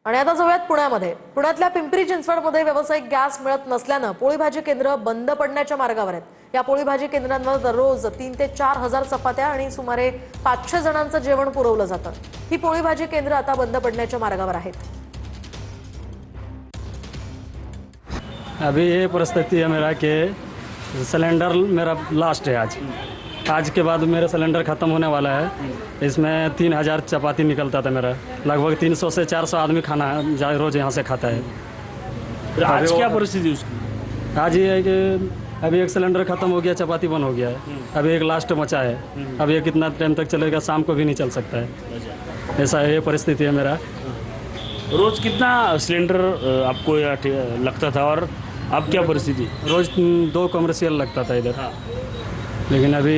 आणि आता जाऊयात पुण्यामध्ये। पुण्यातल्या पिंपरी चिंचवडमध्ये व्यावसायिक गॅस मिळत नसल्यानं पोळी भाजी केंद्र बंद पडण्याच्या मार्गावर आहेत। या पोळी भाजी केंद्रांवर दररोज 3 ते 4 हजार चपात्या आणि सुमारे 500 जणांचं जेवण पुरवलं जातं। ही पोळी भाजी केंद्र आता बंद पडण्याच्या मार्गावर आहेत। अभी ये परिस्थिति है मेरा कि सिलेंडर मेरा लास्ट है आज के बाद मेरा सिलेंडर ख़त्म होने वाला है। इसमें 3000 चपाती निकलता था मेरा, लगभग 300 से 400 आदमी खाना रोज़ यहाँ से खाता है। तो आज क्या परिस्थिति उसकी? आज ये है कि अभी एक सिलेंडर ख़त्म हो गया, चपाती बंद हो गया है, अभी एक लास्ट बचा है। अब ये कितना टाइम तक चलेगा, शाम को भी नहीं चल सकता है। ऐसा ये परिस्थिति है मेरा। रोज़ कितना सिलेंडर आपको लगता था और अब क्या परिस्थिति? रोज़ 2 कमर्शियल लगता था इधर, लेकिन अभी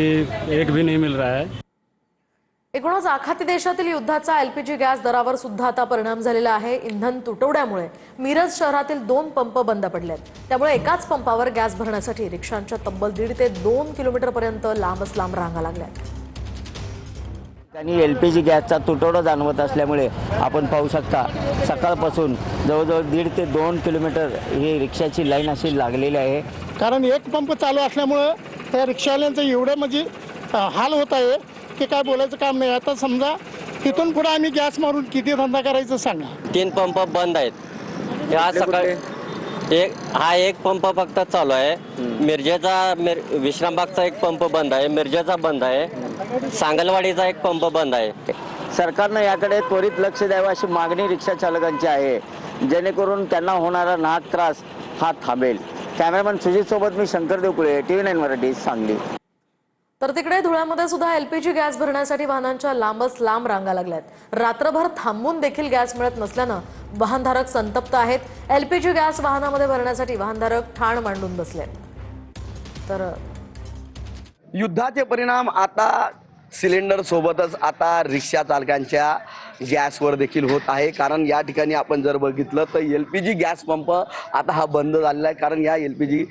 एक भी नहीं मिल रहा है। एकूणच आखाती देशातील युद्धाचा एलपीजी गॅस दरावर सुद्धा आता परिणाम झालेला आहे। इंधन तुटवड्यामुळे मिरज शहरातील 2 पंप बंद पडलेत। त्यामुळे एकाच पंपावर गॅस भरण्यासाठी रिक्षांच्या तब्बल 1.5 ते 2 किलोमीटर पर्यंत लांबच लांब रांगा लागल्यात। आणि एलपीजी गॅसचा तुटवडा जाणवत असल्यामुळे आपण पाहू शकता सकाळपासून जवळजवळ 1.5 ते 2 किलोमीटर ही रिक्षाची लाईन अशी लागलेली आहे। कारण एक पंप चालू असल्यामुळे त्या रिक्षावाल्यांचं एवढं म्हणजे हाल होत आहे की काय बोलायचं काम नाही। आता समजा तिथून पुढे आम्ही गॅस मारून किती धंदा करायचं सांगा। 3 पंप बंद आहेत। आज सकाळी एक पंप फक्त चालू आहे। विश्रामबागचा एक पंप बंद आहे, मिरजेचा बंद आहे, सांगलवाडीचा एक पंप बंद आहे। सरकारनं याकडे त्वरित लक्ष द्यावं अशी मागणी रिक्षा चालकांची आहे, जेणेकरून त्यांना होणारा नाहक त्रास हा थांबेल। कॅमेरामन सुजित सोबत मी शंकर देवकुळे, TV9 मराठी, सांगली। तर तिकडे धुळ्यामध्ये सुद्धा एलपीजी गॅस भरण्यासाठी वाहनांच्या लांबच लांब रांगा लागल्यात। रात्रभर थांबून देखील गॅस मिळत नसल्यानं वाहनधारक संतप्त आहेत। एलपीजी गॅस वाहनामध्ये भरण्यासाठी वाहनधारक ठाण मांडून बसलेत। तर युद्धाचे परिणाम आता सिलेंडर सोबतच आता रिक्षा चालकांच्या गॅसवर देखील होत आहे। कारण या ठिकाणी आपण जर बघितलं तर एलपीजी गॅस पंप आता हा बंद झालेला आहे। कारण या एलपीजी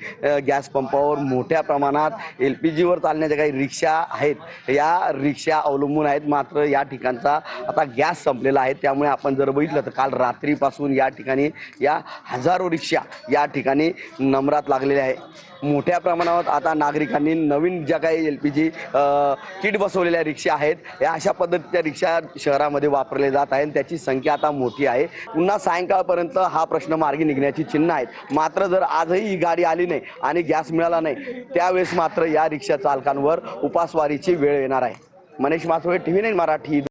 गॅस पंपावर मोठ्या प्रमाणात एलपीजीवर चालण्याच्या काही रिक्षा आहेत, या रिक्षा अवलंबून आहेत। मात्र या ठिकाणचा आता गॅस संपलेला आहे। त्यामुळे आपण जर बघितलं तर काल रात्रीपासून या ठिकाणी या हजारो रिक्षा या ठिकाणी नंबरात लागलेल्या आहे। मोठ्या प्रमाणावर आता नागरिकांनी नवीन ज्या काही एलपीजी किट बसवलेल्या रिक्षा आहेत, या अशा पद्धतीच्या रिक्षा शहरामध्ये वापरले जात आहेत। त्याची संख्या आता मोठी आहे। पुन्हा सायंकाळपर्यंत हा प्रश्न मार्गी निघण्याची चिन्ह आहेत। मात्र जर आजही ही गाडी आली नाही आणि गॅस मिळाला नाही, त्यावेळेस मात्र या रिक्षा चालकांवर उपासवारीची वेळ येणार आहे। मनीष मासोळे, TV9 मराठी।